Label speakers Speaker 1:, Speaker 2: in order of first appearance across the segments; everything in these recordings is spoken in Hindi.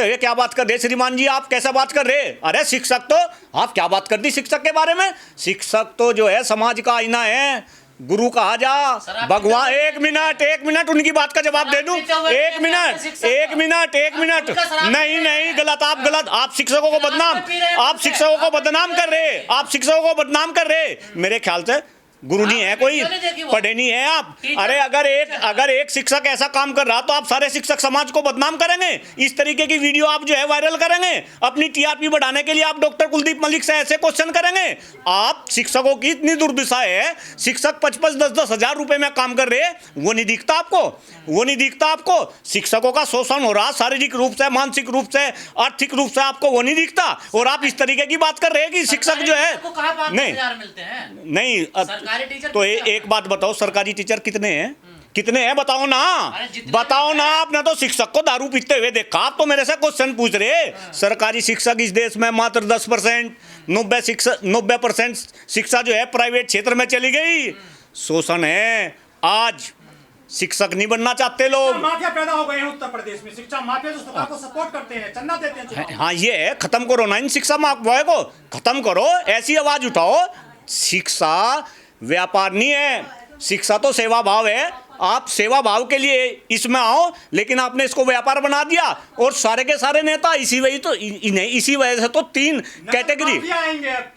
Speaker 1: ये क्या बात कर रहे श्रीमान जी, आप कैसा बात कर रहे? अरे शिक्षक तो आप क्या बात कर दी शिक्षक के बारे में? शिक्षक तो जो है समाज का आईना है, गुरु कहा जा, भगवान। एक मिनट उनकी बात का जवाब दे दूं। एक मिनट नहीं गलत, आप शिक्षकों को बदनाम कर रहे। मेरे ख्याल से गुरु नहीं है, कोई पढ़े नहीं है आप। अरे अगर एक शिक्षक ऐसा काम कर रहा तो आप सारे शिक्षक समाज को बदनाम करेंगे? इस तरीके की वीडियो आप जो है वायरल करेंगे, अपनी टीआरपी बढ़ाने के लिए आप डॉक्टर कुलदीप मलिक से ऐसे क्वेश्चन करेंगे? आप शिक्षकों की इतनी दुर्दशा है, शिक्षक 5-10 हजार रुपए में काम कर रहे, वो नहीं दिखता आपको? शिक्षकों का शोषण हो रहा, शारीरिक रूप से, मानसिक रूप से, आर्थिक रूप से, आपको वो नहीं दिखता? और आप इस तरीके की बात कर रहे हैं कि शिक्षक जो है नहीं। तो एक बात बताओ, सरकारी टीचर कितने हैं बताओ ना। आपने तो शिक्षक को दारू पीते हुए देखा, आप तो मेरे से क्वेश्चन पूछ रहे। सरकारी शिक्षक इस देश में मात्र 10%, 90% शिक्षा जो है प्राइवेट क्षेत्र में चली गई। शोषण है। आज शिक्षक नहीं बनना चाहते लोग।
Speaker 2: माफिया पैदा हो गए हैं उत्तर प्रदेश में, शिक्षा माफिया जो सरकार को सपोर्ट करते हैं, चंदा देते हैं।
Speaker 1: हाँ, ये है, खत्म करो ना इन शिक्षा माफिया को, खत्म करो। ऐसी आवाज उठाओ, शिक्षा व्यापार नहीं है, शिक्षा तो सेवा भाव है। आप सेवा भाव के लिए इसमें आओ, लेकिन आपने इसको व्यापार बना दिया। और सारे के सारे नेता इसी वजह से तो 3 कैटेगरी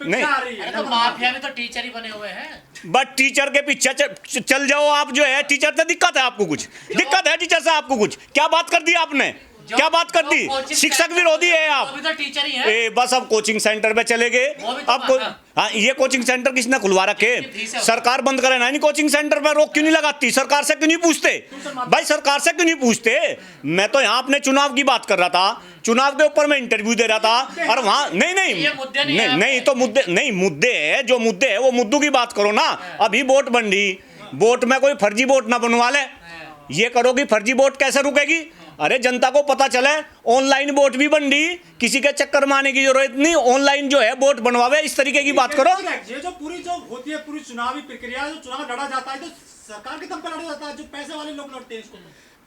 Speaker 2: नहीं।
Speaker 3: तो माफिया में तो टीचर ही बने हुए हैं।
Speaker 1: बट टीचर के पीछे चल जाओ आप। जो है टीचर से दिक्कत है आपको कुछ? दिक्कत है टीचर से आपको कुछ? क्या बात कर दी आपने? क्या बात कर दी? शिक्षक विरोधी है आप।
Speaker 3: तो टीचर ही है।
Speaker 1: बस अब कोचिंग सेंटर पे चले गए। अब हाँ, ये कोचिंग सेंटर किसने खुलवा रखे? सरकार बंद करे ना। नहीं, कोचिंग सेंटर पे रोक क्यों नहीं लगाती? सरकार से क्यों नहीं पूछते भाई? सरकार से क्यों नहीं पूछते? मैं तो यहाँ अपने चुनाव की बात कर रहा था, चुनाव के ऊपर मैं इंटरव्यू दे रहा था, और वहाँ नहीं तो मुद्दे है। जो मुद्दे है वो मुद्दों की बात करो ना। अभी वोट बन रही, वोट में कोई फर्जी वोट ना बनवा ले। ये करो कि फर्जी वोट कैसे रुकेगी? अरे जनता को पता चले, ऑनलाइन वोट भी बन रही, किसी के चक्कर में आने की जरूरत नहीं, ऑनलाइन जो है वोट बनवावे। इस तरीके की बात करो।
Speaker 2: ये जो पूरी जो होती है पूरी चुनावी प्रक्रिया, जो चुनाव लड़ा जाता है तो सरकार के दम पर लड़ा जाता है, जो पैसे वाले लोग लड़ते हैं इसको।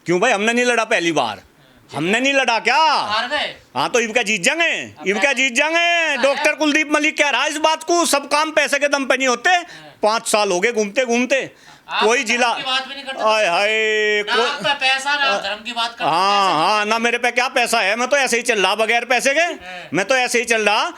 Speaker 1: क्यों भाई? हमने नहीं लड़ा पहली बार? हमने नहीं लड़ा क्या?
Speaker 3: हार गए।
Speaker 1: हाँ, तो इनका जीत जाएंगे। डॉक्टर कुलदीप मलिक कह रहा है इस बात को, सब काम पैसे के दम पे नहीं होते। 5 साल हो गए घूमते कोई जिला
Speaker 3: पैसा ना धर्म की बात करते।
Speaker 1: हाँ, ना मेरे पे क्या पैसा है, मैं तो ऐसे ही चल रहा बगैर पैसे के। मैं तो ऐसे ही चल रहा।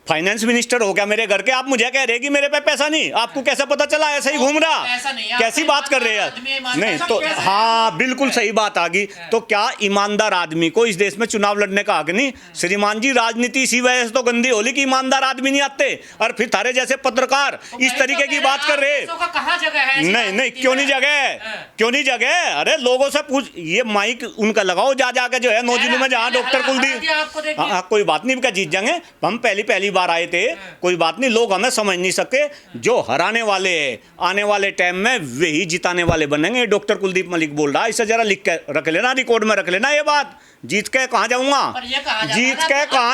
Speaker 1: फाइनेंस मिनिस्टर हो गया मेरे घर के, आप मुझे कह रहे कि मेरे पे पैसा नहीं? आपको कैसे पता चला? ऐसे ही घूम रहा। कैसी बात कर रहे हैं? नहीं तो हाँ, बिल्कुल सही बात आ गई। तो क्या ईमानदार आदमी को इस देश में चुनाव लड़ने का हक नहीं? श्रीमान जी, राजनीति इसी वजह से तो गंदी होली कि ईमानदार आदमी नहीं आते, और फिर थारे जैसे पत्रकार इस तरीके की बात कर रहे। नहीं, क्यों नहीं जगह? अरे लोगों से पूछ, ये माइक उनका लगाओ जा जो है नौजिलों में, जहाँ डॉक्टर कुलदीप। हाँ, कोई बात नहीं, इनका जीत जाएंगे। हम पहली बार आए थे, कोई बात नहीं, लोग हमें समझ नहीं सके। जो हराने वाले हैं आने वाले टाइम में वही जिताने वाले बनेंगे। डॉक्टर कुलदीप मलिक बोल रहा है, इसे जरा लिख के रख लेना, रिकॉर्ड में रख लेना ये बात। जीत के कहाँ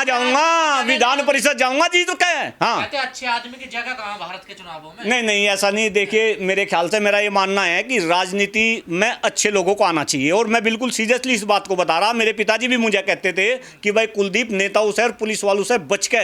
Speaker 1: जाऊंगा? विधान परिषद जाऊंगा जीत के। हाँ,
Speaker 3: अच्छे आदमी की जगह कहाँ भारत के चुनावों में?
Speaker 1: नहीं, ऐसा नहीं। देखिए, मेरे ख्याल से मेरा ये मानना है कि राजनीति में अच्छे लोगों को आना चाहिए, और मैं बिल्कुल सीरियसली इस बात को बता रहा। मेरे पिताजी भी मुझे कहते थे कि भाई कुलदीप नेताओं से और पुलिस वालों से बच के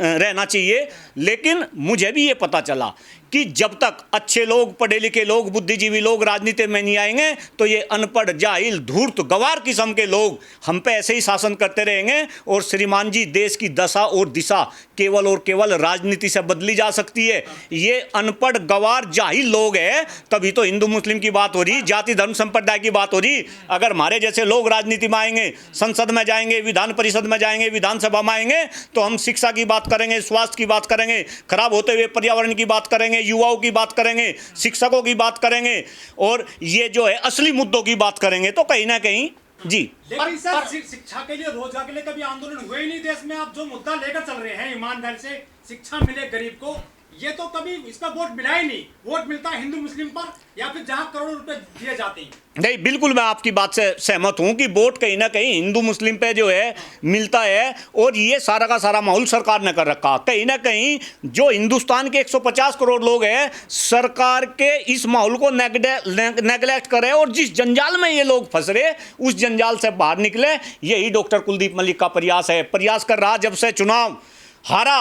Speaker 1: रहना चाहिए। लेकिन मुझे भी ये पता चला कि जब तक अच्छे लोग, पढ़े लिखे लोग, बुद्धिजीवी लोग राजनीति में नहीं आएंगे, तो ये अनपढ़, जाहिल, धूर्त, गवार किस्म के लोग हम पे ऐसे ही शासन करते रहेंगे। और श्रीमान जी, देश की दशा और दिशा केवल और केवल राजनीति से बदली जा सकती है। ये अनपढ़, गवार, जाहिल लोग हैं, तभी तो हिंदू मुस्लिम की बात हो रही, जाति धर्म संप्रदाय की बात हो रही। अगर हमारे जैसे लोग राजनीति में आएंगे, संसद में जाएंगे, विधान परिषद में जाएंगे, विधानसभा में आएंगे, तो हम शिक्षा की बात करेंगे, स्वास्थ्य की बात करेंगे, खराब होते हुए पर्यावरण की बात करेंगे, युवाओं की बात करेंगे, शिक्षकों की बात करेंगे, और ये जो है असली मुद्दों की बात करेंगे। तो कहीं ना कहीं जी।
Speaker 2: लेकिन सर, शिक्षा के लिए, रोजगार के लिए कभी आंदोलन हुए ही नहीं देश में। आप जो मुद्दा लेकर चल रहे हैं ईमानदारी से, शिक्षा मिले गरीब को, ये तो कभी इस पर वोट मिला ही नहीं। वोट मिलता है हिंदू मुस्लिम पर, या फिर जहां करोड़ों रुपए दिए जाते हैं।
Speaker 1: नहीं, बिल्कुल मैं आपकी बात से सहमत हूं कि वोट कहीं ना कहीं हिंदू मुस्लिम पे जो है मिलता है, और ये सारा का सारा माहौल सरकार ने कर रखा। कहीं ना कहीं जो हिंदुस्तान के 150 करोड़ लोग हैं, सरकार के इस माहौल को नेगलेक्ट करे, और जिस जंजाल में ये लोग फंस रहे उस जंजाल से बाहर निकले। यही डॉक्टर कुलदीप मलिक का प्रयास है, प्रयास कर रहा। जब से चुनाव हारा,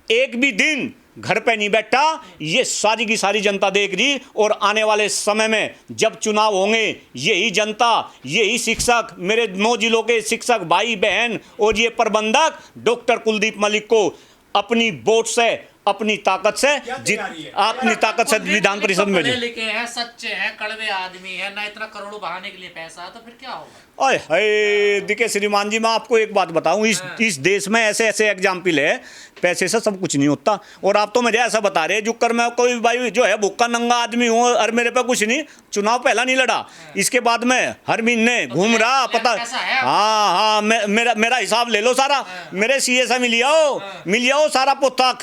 Speaker 1: एक भी दिन घर पे नहीं बैठा, ये सारी की सारी जनता देख रही। और आने वाले समय में जब चुनाव होंगे, यही जनता, यही शिक्षक, मेरे 9 जिलों के शिक्षक भाई बहन और ये प्रबंधक डॉक्टर कुलदीप मलिक को अपनी वोट से, अपनी ताकत से अपनी ताकत से विधान परिषद में
Speaker 3: पढ़े लिखे हैं, सच्चे हैं, कड़वे आदमी है, ना इतना करोड़ों बहाने के लिए पैसा है, तो फिर क्या होगा?
Speaker 1: अरे हाय, देखिए श्रीमान जी, मैं आपको एक बात बताऊं, इस देश में ऐसे ऐसे एग्जाम्पल है, पैसे से सब कुछ नहीं होता। और आप तो मुझे ऐसा बता रहे जो कर मैं कोई भाई जो है भुक्का नंगा आदमी हूँ और मेरे पे कुछ नहीं, चुनाव पहला नहीं लड़ा, इसके बाद में हर महीने घूम रहा, पता। हाँ, मेरा हिसाब ले लो सारा, मेरे सीए से मिल आओ सारा पोथा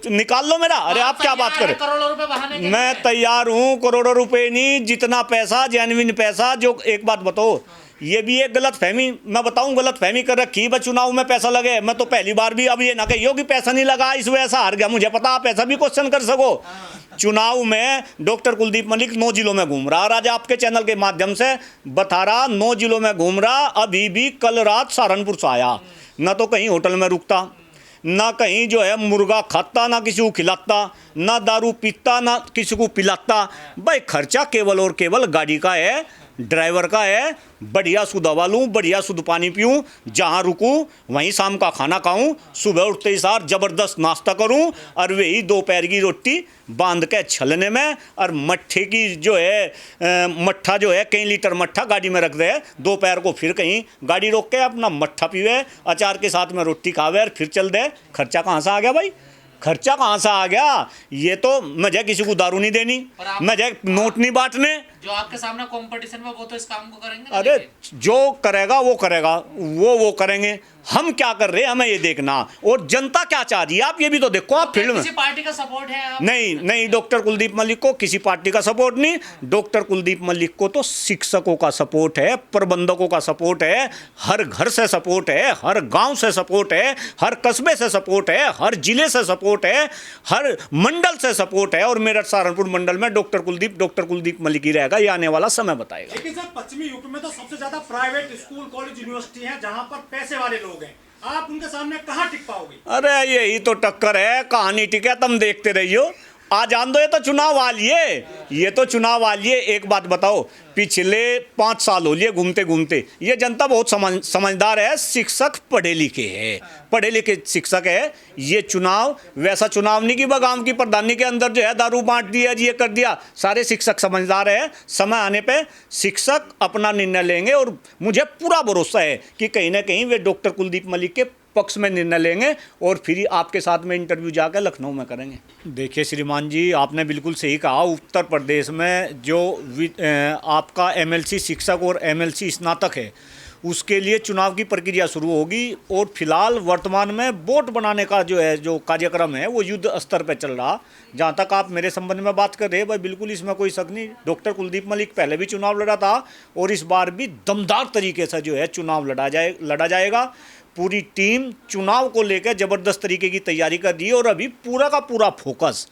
Speaker 1: निकाल लो मेरा। अरे आप क्या बात करें,
Speaker 3: करोड़ों रुपए बहाने के
Speaker 1: मैं
Speaker 3: लिए?
Speaker 1: तैयार हूँ, करोड़ों रुपए नहीं, जितना पैसा जेन्युइन पैसा। जो एक बात बताओ, ये भी एक गलत फहमी, मैं बताऊं गलत फहमी कर रखी है, चुनाव में पैसा लगे। मैं तो पहली बार भी, अब ये ना कहियो कि पैसा नहीं लगा इस वजह से हार गया, मुझे पता आप ऐसा भी क्वेश्चन कर सको। चुनाव में डॉक्टर कुलदीप मलिक 9 जिलों में घूम रहा, आज आपके चैनल के माध्यम से बता रहा, 9 जिलों में घूम रहा। अभी भी कल रात सहारनपुर से आया, ना तो कहीं होटल में रुकता, ना कहीं जो है मुर्गा खाता, ना किसी को खिलाता, ना दारू पीता, ना किसी को पिलाता। भाई खर्चा केवल और केवल गाड़ी का है, ड्राइवर का है। बढ़िया शुद्ध हवा लूँ, बढ़िया शुद्ध पानी पीऊँ, जहाँ रुकूँ वहीं शाम का खाना खाऊँ, सुबह उठते ही सार ज़बरदस्त नाश्ता करूँ, और वही दोपहर की रोटी बांध के छलने में, और मट्ठे की जो है मट्ठा जो है कई लीटर मट्ठा गाड़ी में रख दे, दोपहर को फिर कहीं गाड़ी रोक के अपना मट्ठा पीवे, अचार के साथ में रोटी खावे और फिर चल दे। खर्चा कहाँ से आ गया भाई, खर्चा कहाँ से आ गया? ये तो मुझे किसी को दारू नहीं देनी, मुझे नोट नहीं बांटने।
Speaker 3: जो आपके सामने कंपटीशन में वो तो इस काम को करेंगे ना।
Speaker 1: अरे जो करेगा वो करेगा, वो करेंगे, हम क्या कर रहे हैं हमें ये देखना, और जनता क्या चाह रही है आप ये भी तो देखो। आप फील्ड में
Speaker 3: किसी पार्टी का सपोर्ट है आप?
Speaker 1: नहीं, डॉक्टर कुलदीप मलिक को किसी पार्टी का सपोर्ट नहीं। डॉक्टर कुलदीप मलिक को तो शिक्षकों का सपोर्ट है, प्रबंधकों का सपोर्ट है, हर घर से सपोर्ट है, हर गांव से सपोर्ट है, हर कस्बे से सपोर्ट है, हर जिले से सपोर्ट है, हर मंडल से सपोर्ट है। और मेरठ सहारनपुर मंडल में डॉक्टर कुलदीप मलिक ही रहेगा, ये आने वाला समय बताएगा।
Speaker 2: लेकिन सर पश्चिमी यूपी में तो सबसे ज्यादा प्राइवेट स्कूल, कॉलेज, यूनिवर्सिटी हैं, जहां पर पैसे वाले लोग हैं। आप उनके सामने कहां टिक पाओगे?
Speaker 1: अरे यही तो टक्कर है, कहानी टिके तुम देखते रहियो। आ जान दो, ये तो चुनाव वाली है, ये तो चुनाव वाली है। एक बात बताओ, पिछले 5 साल हो लिए घूमते घूमते, ये जनता बहुत समझदार है, शिक्षक पढ़े लिखे है, पढ़े लिखे शिक्षक है। ये चुनाव वैसा चुनाव नहीं कि बगाम की प्रधानी के अंदर जो है दारू बांट दिया, ये कर दिया। सारे शिक्षक समझदार है, समय आने पे शिक्षक अपना निर्णय लेंगे, और मुझे पूरा भरोसा है कि कहीं ना कहीं वे डॉक्टर कुलदीप मलिक के पक्ष में निर्णय लेंगे, और फिर आपके साथ में इंटरव्यू जाकर लखनऊ में करेंगे। देखिए श्रीमान जी, आपने बिल्कुल सही कहा। उत्तर प्रदेश में जो आपका एमएलसी शिक्षक और एमएलसी स्नातक है, उसके लिए चुनाव की प्रक्रिया शुरू होगी। और फिलहाल वर्तमान में बोर्ड बनाने का जो कार्यक्रम है वो युद्ध स्तर पर चल रहा। जहाँ तक आप मेरे संबंध में बात कर रहे हैं भाई, बिल्कुल इसमें कोई शक नहीं। डॉक्टर कुलदीप मलिक पहले भी चुनाव लड़ा था, और इस बार भी दमदार तरीके से जो है चुनाव लड़ा जाएगा। पूरी टीम चुनाव को लेकर ज़बरदस्त तरीके की तैयारी कर दी है, और अभी पूरा का पूरा फोकस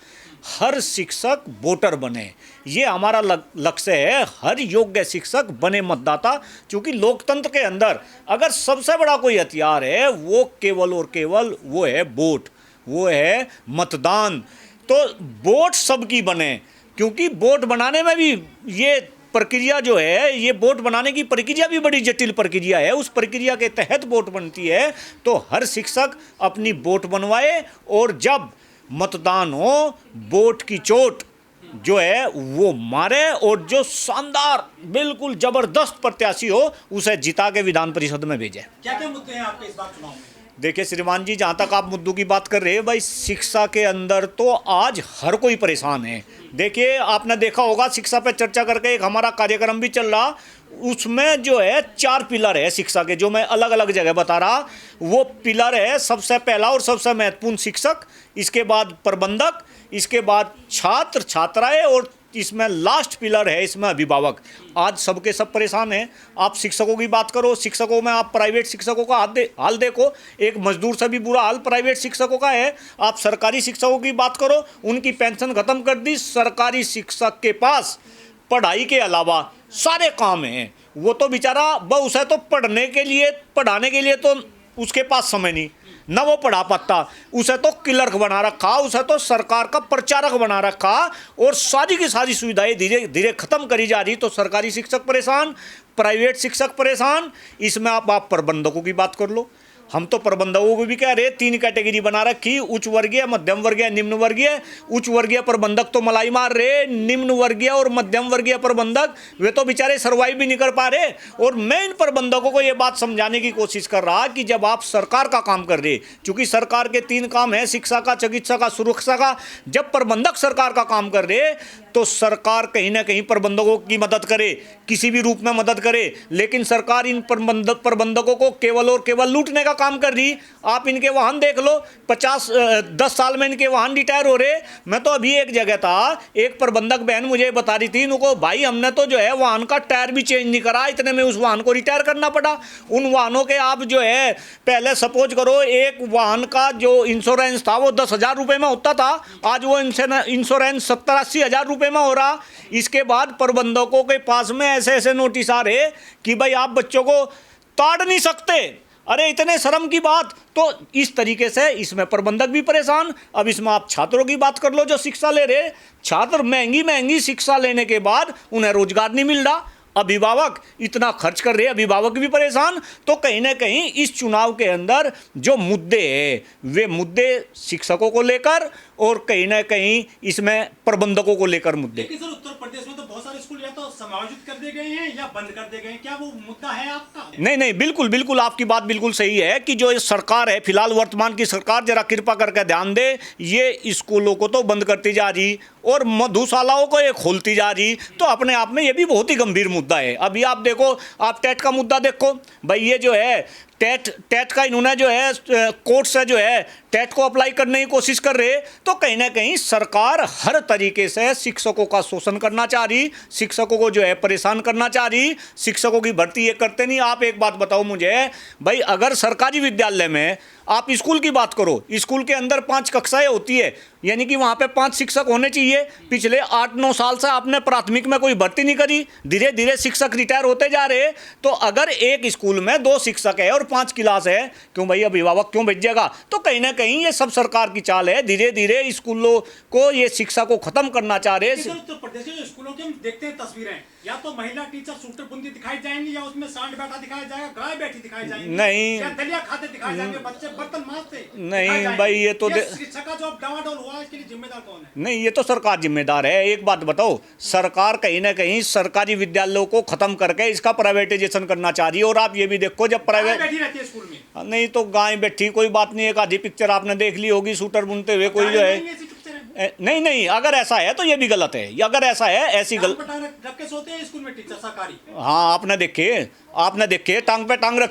Speaker 1: हर शिक्षक वोटर बने, ये हमारा लक्ष्य है। हर योग्य शिक्षक बने मतदाता, क्योंकि लोकतंत्र के अंदर अगर सबसे बड़ा कोई हथियार है वो केवल और केवल वो है वोट, वो है मतदान। तो वोट सबकी बने, क्योंकि वोट बनाने में भी ये प्रक्रिया जो है, ये वोट बनाने की प्रक्रिया भी बड़ी जटिल प्रक्रिया है। उस प्रक्रिया के तहत वोट बनती है, तो हर शिक्षक अपनी वोट बनवाए, और जब मतदान हो वोट की चोट जो है वो मारे, और जो शानदार बिल्कुल जबरदस्त प्रत्याशी हो उसे जिता के विधान परिषद में भेजे।
Speaker 2: क्या क्या मुद्दे हैं आपके इस बार चुनाव में?
Speaker 1: देखिए श्रीमान जी, जहाँ तक आप मुद्दों की बात कर रहे हैं भाई, शिक्षा के अंदर तो आज हर कोई परेशान है। देखिए आपने देखा होगा, शिक्षा पे चर्चा करके एक हमारा कार्यक्रम भी चल रहा, उसमें जो है 4 पिलर है शिक्षा के, जो मैं अलग अलग जगह बता रहा। वो पिलर है, सबसे पहला और सबसे महत्वपूर्ण शिक्षक, इसके बाद प्रबंधक, इसके बाद छात्र छात्राएं, और इसमें लास्ट पिलर है इसमें अभिभावक। आज सबके सब परेशान हैं। आप शिक्षकों की बात करो, शिक्षकों में आप प्राइवेट शिक्षकों का हाल देखो, एक मजदूर से भी बुरा हाल प्राइवेट शिक्षकों का है। आप सरकारी शिक्षकों की बात करो, उनकी पेंशन खत्म कर दी। सरकारी शिक्षक के पास पढ़ाई के अलावा सारे काम हैं। वो तो बेचारा उसे तो पढ़ाने के लिए तो उसके पास समय नहीं, न वो पढ़ा पाता। उसे तो क्लर्क बना रखा, उसे तो सरकार का प्रचारक बना रखा, और सारी की सारी सुविधाएं धीरे धीरे खत्म करी जा रही। तो सरकारी शिक्षक परेशान, प्राइवेट शिक्षक परेशान। इसमें आप प्रबंधकों की बात कर लो। हम तो प्रबंधकों को भी कह रहे, 3 कैटेगरी बना रखी, उच्च वर्गीय, मध्यम वर्गीय, निम्न वर्गीय। उच्च वर्गीय प्रबंधक तो मलाई मार रहे, निम्न वर्गीय और मध्यम वर्गीय प्रबंधक वे तो बेचारे सर्वाइव भी नहीं कर पा रहे। और मैं इन प्रबंधकों को ये बात समझाने की कोशिश कर रहा कि जब आप सरकार का काम कर रहे, चूंकि सरकार के 3 काम है, शिक्षा का, चिकित्सा का, सुरक्षा का, जब प्रबंधक सरकार का काम कर रहे तो सरकार कहीं ना कहीं प्रबंधकों की मदद करे, किसी भी रूप में मदद करे। लेकिन सरकार इन प्रबंधकों को केवल और केवल लूटने का काम कर रही। आप इनके वाहन देख लो, 10 साल में इनके वाहन रिटायर हो रहे। मैं तो अभी एक जगह था, एक प्रबंधक बहन मुझे बता रही थी, उनको भाई हमने तो जो है वाहन का टायर भी चेंज नहीं करा, इतने में उस वाहन को रिटायर करना पड़ा। उन वाहनों के आप जो है, पहले सपोज करो एक वाहन का जो इंश्योरेंस था वो 10,000 रुपये में होता था, आज वो इंश्योरेंस 70-80 हज़ार रुपये में हो रहा। इसके बाद प्रबंधकों के पास में ऐसे ऐसे नोटिस आ रहे कि भाई आप बच्चों को ताड़ नहीं सकते। अरे इतने शर्म की बात। तो इस तरीके से इसमें प्रबंधक भी परेशान। अब इसमें आप छात्रों की बात कर लो जो शिक्षा ले रहे, छात्र महंगी शिक्षा लेने के बाद उन्हें रोजगार नहीं मिल रहा। अभिभावक इतना खर्च कर रहे, अभिभावक भी परेशान। तो कहीं ना कहीं इस चुनाव के अंदर जो मुद्दे हैं वे मुद्दे शिक्षकों को लेकर और कहीं ना कहीं इसमें प्रबंधकों को लेकर मुद्दे।
Speaker 2: लेकिन सर उत्तर प्रदेश में तो बहुत सारे स्कूल या तो समायोजित कर दिए गए हैं या बंद कर दिए गए हैं, क्या वो मुद्दा है आपका?
Speaker 1: नहीं, बिल्कुल आपकी बात बिल्कुल सही है कि जो सरकार है, फिलहाल वर्तमान की सरकार जरा कृपा करके ध्यान दे, ये स्कूलों को तो बंद करती जा रही और मधुशालाओं को ये खोलती जा रही। तो अपने आप में ये भी बहुत ही गंभीर मुद्दा है। अभी आप देखो, आप टेट का मुद्दा देखो भाई, ये जो है टेट का इन्होंने जो है कोर्ट से जो है टेट को अप्लाई करने की कोशिश कर रहे। तो कहीं ना कहीं सरकार हर तरीके से शिक्षकों का शोषण करना चाह रही, शिक्षकों को जो है परेशान करना चाह रही। शिक्षकों की भर्ती ये करते नहीं। आप एक बात बताओ मुझे भाई, अगर सरकारी विद्यालय में आप स्कूल की बात करो, स्कूल के अंदर 5 कक्षाएं होती है, यानी कि वहाँ पे 5 शिक्षक होने चाहिए। पिछले 8-9 साल से आपने प्राथमिक में कोई भर्ती नहीं करी, धीरे धीरे शिक्षक रिटायर होते जा रहे। तो अगर एक स्कूल में 2 शिक्षक है और 5 क्लास है, क्यों भाई अभिभावक क्यों भेजिएगा? तो कहीं ना कहीं ये सब सरकार की चाल है। धीरे धीरे स्कूलों को, ये शिक्षा को खत्म करना चाह रहे।
Speaker 2: उत्तर प्रदेश के स्कूलों के हम देखते हैं तस्वीरें, या तो महिला टीचर सूटर बुनती दिखाई जाएंगी, या उसमें सांड बैठा दिखाया जाएगा, गाय बैठी दिखाई जाएगी,
Speaker 1: नहीं,
Speaker 2: या दलिया खाते दिखाए जाएंगे, बच्चे बर्तन मांजते
Speaker 1: नहीं भाई, ये तो
Speaker 2: शिक्षा का जो डावाडोल हुआ, इसके लिए जिम्मेदार कौन है?
Speaker 1: नहीं, ये तो सरकार जिम्मेदार है। एक बात बताओ, सरकार कहीं ना कहीं सरकारी विद्यालयों को खत्म करके इसका प्राइवेटाइजेशन करना चाह रही है। और आप ये भी देखो, जब प्राइवेट
Speaker 2: बैठी रहती है स्कूल में,
Speaker 1: नहीं तो गाय बैठी कोई बात नहीं। एक आधी पिक्चर आपने देख ली होगी सूटर बुनते हुए कोई जो है। नहीं, अगर ऐसा है तो ये भी गलत है। अगर ऐसा है, ऐसी गलत
Speaker 2: रख के सोते हैं स्कूल में टीचर सरकारी।
Speaker 1: हाँ, आपने देखे टांग पे टांग रखते